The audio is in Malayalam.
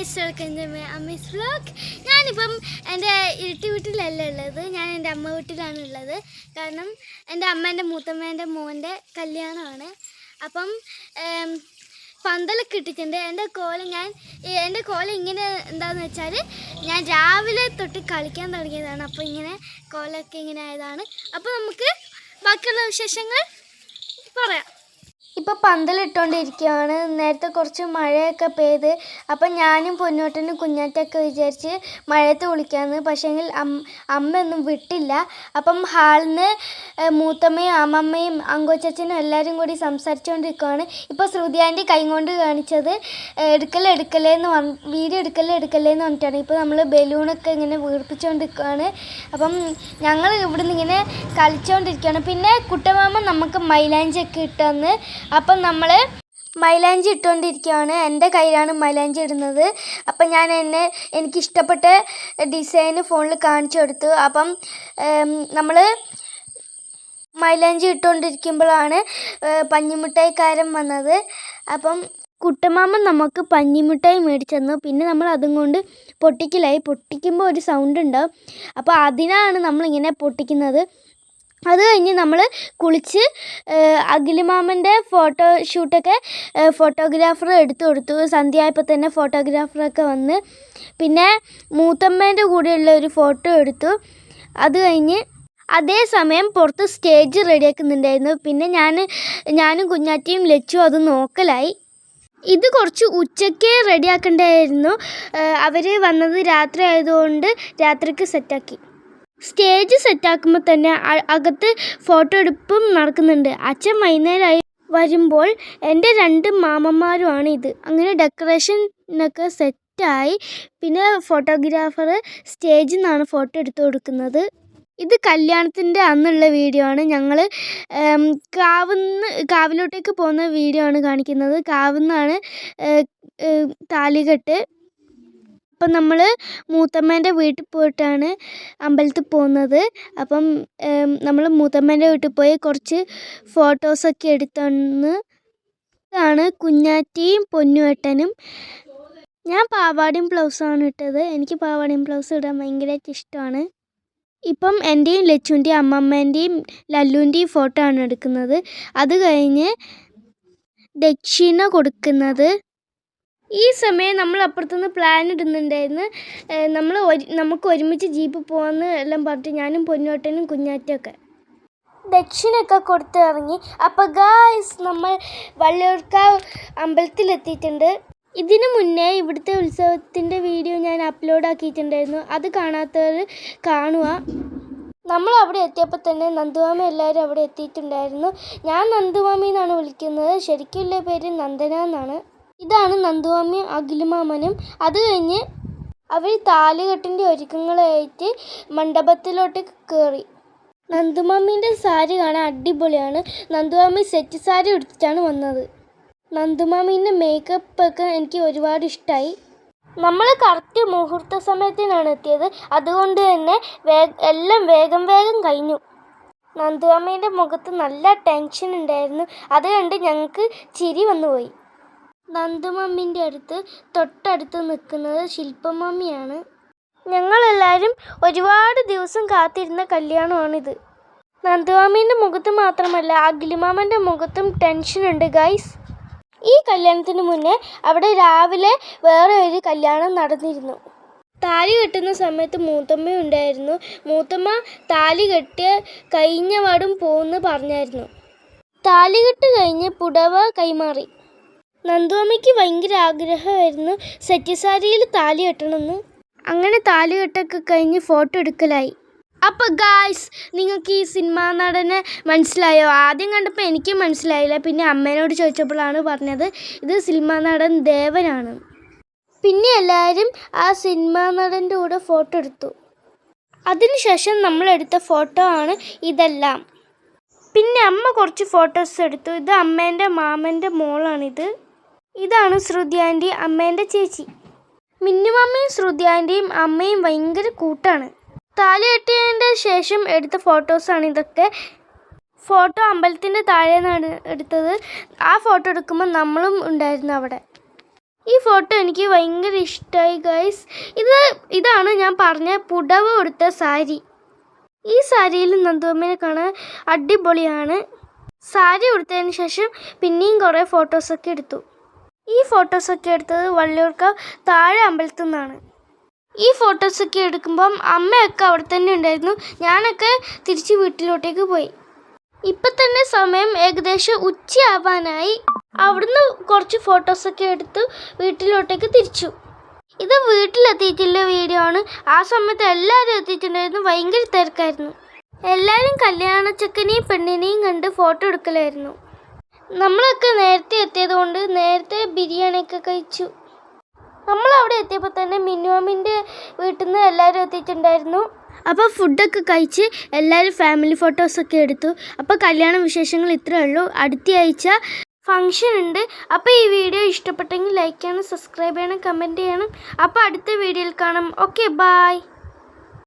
Guys, welcome to my Ammi's vlog. ഞാനിപ്പം എൻ്റെ ഇരട്ടി വീട്ടിലല്ല ഉള്ളത്, ഞാൻ എൻ്റെ അമ്മ വീട്ടിലാണ് ഉള്ളത്. കാരണം എൻ്റെ അമ്മേൻ്റെ മൂത്തമ്മേൻ്റെ മോൻ്റെ കല്യാണമാണ്. അപ്പം പന്തലൊക്കെ ഇട്ടിട്ടുണ്ട്. എൻ്റെ കോലം ഇങ്ങനെ എന്താണെന്ന് വെച്ചാൽ ഞാൻ രാവിലെ തൊട്ട് കളിക്കാൻ തുടങ്ങിയതാണ്. അപ്പോൾ ഇങ്ങനെ കോലമൊക്കെ ഇങ്ങനെ ആയതാണ്. അപ്പോൾ നമുക്ക് ബാക്കിയുള്ള വിശേഷങ്ങൾ പറയാം. ഇപ്പോൾ പന്തലിട്ടുകൊണ്ടിരിക്കുകയാണ്. നേരത്തെ കുറച്ച് മഴയൊക്കെ പെയ്ത് അപ്പം ഞാനും പൊന്നോട്ടനും കുഞ്ഞാറ്റൊക്കെ വിചാരിച്ച് മഴയത്ത് കുളിക്കാമെന്ന്. പക്ഷേങ്കിൽ അമ്മയൊന്നും വിട്ടില്ല. അപ്പം ഹാളിൽ നിന്ന് മൂത്തമ്മയും അമ്മമ്മയും അങ്കോച്ചനും എല്ലാവരും കൂടി സംസാരിച്ചുകൊണ്ടിരിക്കുകയാണ്. ഇപ്പോൾ ശ്രുതി ആൻറ്റി കൈ കൊണ്ട് കാണിച്ചത് എടുക്കലേന്ന് വീഡിയോ എടുക്കലേന്ന് പറഞ്ഞിട്ടാണ്. ഇപ്പോൾ നമ്മൾ ബലൂണൊക്കെ ഇങ്ങനെ വീർപ്പിച്ചുകൊണ്ടിരിക്കുകയാണ്. അപ്പം ഞങ്ങൾ ഇവിടുന്ന് ഇങ്ങനെ കളിച്ചുകൊണ്ടിരിക്കുകയാണ്. പിന്നെ കുട്ടമാമ നമുക്ക് മൈലാഞ്ചിയൊക്കെ ഇട്ടുതന്ന്. അപ്പം നമ്മൾ മൈലാഞ്ചി ഇട്ടുകൊണ്ടിരിക്കുകയാണ്. എൻ്റെ കയ്യിലാണ് മൈലാഞ്ചി ഇടുന്നത്. അപ്പം ഞാൻ എനിക്കിഷ്ടപ്പെട്ട ഡിസൈന് ഫോണിൽ കാണിച്ചു കൊടുത്തു. അപ്പം നമ്മൾ മൈലാഞ്ചി ഇട്ടുകൊണ്ടിരിക്കുമ്പോഴാണ് പഞ്ഞിമിഠായിക്കാരൻ വന്നത്. അപ്പം കുട്ടമാമൻ നമുക്ക് പഞ്ഞിമിഠായി മേടിച്ചു തന്നു. പിന്നെ നമ്മൾ അതും കൊണ്ട് പൊട്ടിക്കുമ്പോൾ ഒരു സൗണ്ട് ഉണ്ടാവും. അപ്പോൾ അതിനാണ് നമ്മളിങ്ങനെ പൊട്ടിക്കുന്നത്. അത് കഴിഞ്ഞ് നമ്മൾ കുളിച്ച് അഖിലുമാമൻ്റെ ഫോട്ടോഷൂട്ടൊക്കെ ഫോട്ടോഗ്രാഫർ എടുത്തു കൊടുത്തു. സന്ധ്യയായപ്പോൾ തന്നെ ഫോട്ടോഗ്രാഫറൊക്കെ വന്ന് പിന്നെ മൂത്തമ്മേൻ്റെ കൂടെയുള്ള ഒരു ഫോട്ടോ എടുത്തു. അത് കഴിഞ്ഞ് അതേസമയം പുറത്ത് സ്റ്റേജ് റെഡിയാക്കുന്നുണ്ടായിരുന്നു. പിന്നെ ഞാനും കുഞ്ഞാറ്റിയും ലച്ചു അത് നോക്കലായി. ഇത് കുറച്ച് ഉച്ചയ്ക്ക് റെഡിയാക്കണ്ടായിരുന്നു. അവർ വന്നത് രാത്രി ആയതുകൊണ്ട് രാത്രിക്ക് സെറ്റാക്കി. സ്റ്റേജ് സെറ്റാക്കുമ്പോൾ തന്നെ അകത്ത് ഫോട്ടോ എടുപ്പും നടക്കുന്നുണ്ട്. അച്ഛൻ വൈകുന്നേരമായി വരുമ്പോൾ എൻ്റെ 2 മാമന്മാരുമാണ് ഇത്. അങ്ങനെ ഡെക്കറേഷനൊക്കെ സെറ്റായി. പിന്നെ ഫോട്ടോഗ്രാഫർ സ്റ്റേജിൽ നിന്നാണ് ഫോട്ടോ എടുത്തു കൊടുക്കുന്നത്. ഇത് കല്യാണത്തിൻ്റെ അന്നുള്ള വീഡിയോ ആണ്. ഞങ്ങൾ കാവിലോട്ടേക്ക് പോകുന്ന വീഡിയോ ആണ് കാണിക്കുന്നത്. കാവിൽ താലികെട്ട്. അപ്പം നമ്മൾ മൂത്തമ്മേൻ്റെ വീട്ടിൽ പോയിട്ടാണ് അമ്പലത്തിൽ പോകുന്നത്. അപ്പം നമ്മൾ മൂത്തമ്മേൻ്റെ വീട്ടിൽ പോയി കുറച്ച് ഫോട്ടോസൊക്കെ എടുത്തന്ന്. ഇതാണ് കുഞ്ഞാറ്റിയും പൊന്നുവേട്ടനും. ഞാൻ പാവാടയും ബ്ലൗസാണ് ഇട്ടത്. എനിക്ക് പാവാടയും ബ്ലൗസ് ഇടാൻ ഭയങ്കരമായിട്ട് ഇഷ്ടമാണ്. ഇപ്പം എൻ്റെയും ലച്ചുവിൻ്റെയും അമ്മമ്മേൻ്റെയും ലല്ലുവിൻ്റെയും ഫോട്ടോ ആണ് എടുക്കുന്നത്. അത് കഴിഞ്ഞ് ദക്ഷിണ കൊടുക്കുന്നത്. ഈ സമയം നമ്മൾ അപ്പുറത്തുനിന്ന് പ്ലാൻ ഇടുന്നുണ്ടായിരുന്നു. നമുക്ക് ഒരുമിച്ച് ജീപ്പ് പോകാമെന്ന് എല്ലാം പറഞ്ഞിട്ട് ഞാനും പൊന്നോട്ടനും കുഞ്ഞാറ്റൊക്കെ ദക്ഷിണയൊക്കെ കൊടുത്ത് ഇറങ്ങി. അപ്പോൾ ഗായ്സ്, നമ്മൾ വള്ളിയൂർക്കാവ് അമ്പലത്തിലെത്തിയിട്ടുണ്ട്. ഇതിനു മുന്നേ ഇവിടുത്തെ ഉത്സവത്തിൻ്റെ വീഡിയോ ഞാൻ അപ്ലോഡ് ആക്കിയിട്ടുണ്ടായിരുന്നു. അത് കാണാത്തവർ കാണുക. നമ്മൾ അവിടെ എത്തിയപ്പോൾ തന്നെ നന്ദുമാമി എല്ലാവരും അവിടെ എത്തിയിട്ടുണ്ടായിരുന്നു. ഞാൻ നന്ദുമാമി എന്നാണ് വിളിക്കുന്നത്. ശരിക്കുള്ള പേര് നന്ദന എന്നാണ്. ഇതാണ് നന്ദുമാമിയും അഖിലുമാമനും. അത് കഴിഞ്ഞ് അവർ താലികെട്ടിൻ്റെ ഒരുക്കങ്ങളായിട്ട് മണ്ഡപത്തിലോട്ട് കയറി. നന്ദുമാമീൻ്റെ സാരി കാണാൻ അടിപൊളിയാണ്. നന്ദുമാമി സെറ്റ് സാരി എടുത്തിട്ടാണ് വന്നത്. നന്ദുമാമീൻ്റെ മേക്കപ്പൊക്കെ എനിക്ക് ഒരുപാട് ഇഷ്ടമായി. നമ്മൾ കറക്റ്റ് മുഹൂർത്ത സമയത്തിനാണ് എത്തിയത്. അതുകൊണ്ട് തന്നെ എല്ലാം വേഗം കഴിഞ്ഞു. നന്ദുമാമീൻ്റെ മുഖത്ത് നല്ല ടെൻഷൻ ഉണ്ടായിരുന്നു. അത് കണ്ട് ഞങ്ങൾക്ക് ചിരി വന്നുപോയി. നന്ദുമമ്മിൻ്റെ തൊട്ടടുത്ത് നിൽക്കുന്നത് ശില്പമമ്മിയാണ്. ഞങ്ങളെല്ലാവരും ഒരുപാട് ദിവസം കാത്തിരുന്ന കല്യാണമാണിത്. നന്ദുമമ്മീൻ്റെ മുഖത്ത് മാത്രമല്ല അഖിലുമാമൻ്റെ മുഖത്തും ടെൻഷനുണ്ട് ഗൈസ്. ഈ കല്യാണത്തിന് മുന്നേ അവിടെ രാവിലെ വേറെ ഒരു കല്യാണം നടന്നിരുന്നു. താലി കെട്ടുന്ന സമയത്ത് മൂത്തമ്മ ഉണ്ടായിരുന്നു. മൂത്തമ്മ താലി കെട്ടിയ കഴിഞ്ഞ പാടും പോകുമെന്ന് പറഞ്ഞായിരുന്നു. താലികെട്ട് കഴിഞ്ഞ് പുടവ കൈമാറി. നന്ദുമമ്മിക്ക് ഭയങ്കര ആഗ്രഹമായിരുന്നു സെറ്റ് സാരിയിൽ താലി കെട്ടണമെന്ന്. അങ്ങനെ താലി കെട്ടൊക്കെ കഴിഞ്ഞ് ഫോട്ടോ എടുക്കലായി. അപ്പോൾ ഗായ്സ്, നിങ്ങൾക്ക് ഈ സിനിമാ നടനെ മനസ്സിലായോ? ആദ്യം കണ്ടപ്പോൾ എനിക്ക് മനസ്സിലായില്ല. പിന്നെ അമ്മേനോട് ചോദിച്ചപ്പോഴാണ് പറഞ്ഞത് ഇത് സിനിമാ നടൻ ദേവനാണ്. പിന്നെ എല്ലാവരും ആ സിനിമാ നടൻ്റെ കൂടെ ഫോട്ടോ എടുത്തു. അതിനുശേഷം നമ്മളെടുത്ത ഫോട്ടോ ആണ് ഇതെല്ലാം. പിന്നെ അമ്മ കുറച്ച് ഫോട്ടോസ് എടുത്തു. ഇത് അമ്മേൻ്റെ മാമൻ്റെ മോളാണിത്. ഇതാണ് ശ്രുതി ആൻറ്റി, അമ്മേൻ്റെ ചേച്ചി. മിന്നുമമ്മയും ശ്രുതി ആൻറ്റിയും അമ്മയും ഭയങ്കര കൂട്ടാണ്. താലി കെട്ടിയതിൻ്റെ ശേഷം എടുത്ത ഫോട്ടോസാണ് ഇതൊക്കെ. ഫോട്ടോ അമ്പലത്തിൻ്റെ താഴെ നിന്നാണ് എടുത്തത്. ആ ഫോട്ടോ എടുക്കുമ്പോൾ നമ്മളും ഉണ്ടായിരുന്നു അവിടെ. ഈ ഫോട്ടോ എനിക്ക് ഭയങ്കര ഇഷ്ടമായി ഗൈസ്. ഇതാണ് ഞാൻ പറഞ്ഞ പുടവ കൊടുത്ത സാരി. ഈ സാരിയിൽ നന്ദുവമ്മനെ കാണാൻ അടിപൊളിയാണ്. സാരി ഉടുത്തതിന് ശേഷം പിന്നെയും കുറേ ഫോട്ടോസൊക്കെ എടുത്തു. ഈ ഫോട്ടോസൊക്കെ എടുത്തത് വള്ളിയൂർക്കാവ് താഴെ അമ്പലത്തിൽ നിന്നാണ്. ഈ ഫോട്ടോസൊക്കെ എടുക്കുമ്പം അമ്മയൊക്കെ അവിടെ തന്നെ ഉണ്ടായിരുന്നു. ഞാനൊക്കെ തിരിച്ച് വീട്ടിലോട്ടേക്ക് പോയി. ഇപ്പം തന്നെ സമയം ഏകദേശം ഉച്ചയാവാനായി. അവിടുന്ന് കുറച്ച് ഫോട്ടോസൊക്കെ എടുത്ത് വീട്ടിലോട്ടേക്ക് തിരിച്ചു. ഇത് വീട്ടിലെത്തിയിട്ടുള്ള വീഡിയോ ആണ്. ആ സമയത്ത് എല്ലാവരും എത്തിയിട്ടുണ്ടായിരുന്നു. ഭയങ്കര തിരക്കായിരുന്നു. എല്ലാവരും കല്യാണ ചെക്കനെയും പെണ്ണിനെയും കണ്ട് ഫോട്ടോ എടുക്കലായിരുന്നു. നമ്മളൊക്കെ നേരത്തെ എത്തിയത് കൊണ്ട് നേരത്തെ ബിരിയാണിയൊക്കെ കഴിച്ചു. നമ്മളവിടെ എത്തിയപ്പോൾ തന്നെ മിന്നുവാമിൻ്റെ വീട്ടിൽ നിന്ന് എല്ലാവരും എത്തിയിട്ടുണ്ടായിരുന്നു. അപ്പോൾ ഫുഡൊക്കെ കഴിച്ച് എല്ലാവരും ഫാമിലി ഫോട്ടോസൊക്കെ എടുത്തു. അപ്പോൾ കല്യാണ വിശേഷങ്ങൾ ഇത്രയേ ഉള്ളൂ. അടുത്ത ആഴ്ച ഫങ്ഷൻ ഉണ്ട്. അപ്പോൾ ഈ വീഡിയോ ഇഷ്ടപ്പെട്ടെങ്കിൽ ലൈക്ക് ചെയ്യണം, സബ്സ്ക്രൈബ് ചെയ്യണം, കമൻറ്റ് ചെയ്യണം. അപ്പോൾ അടുത്ത വീഡിയോയിൽ കാണാം. Okay, by.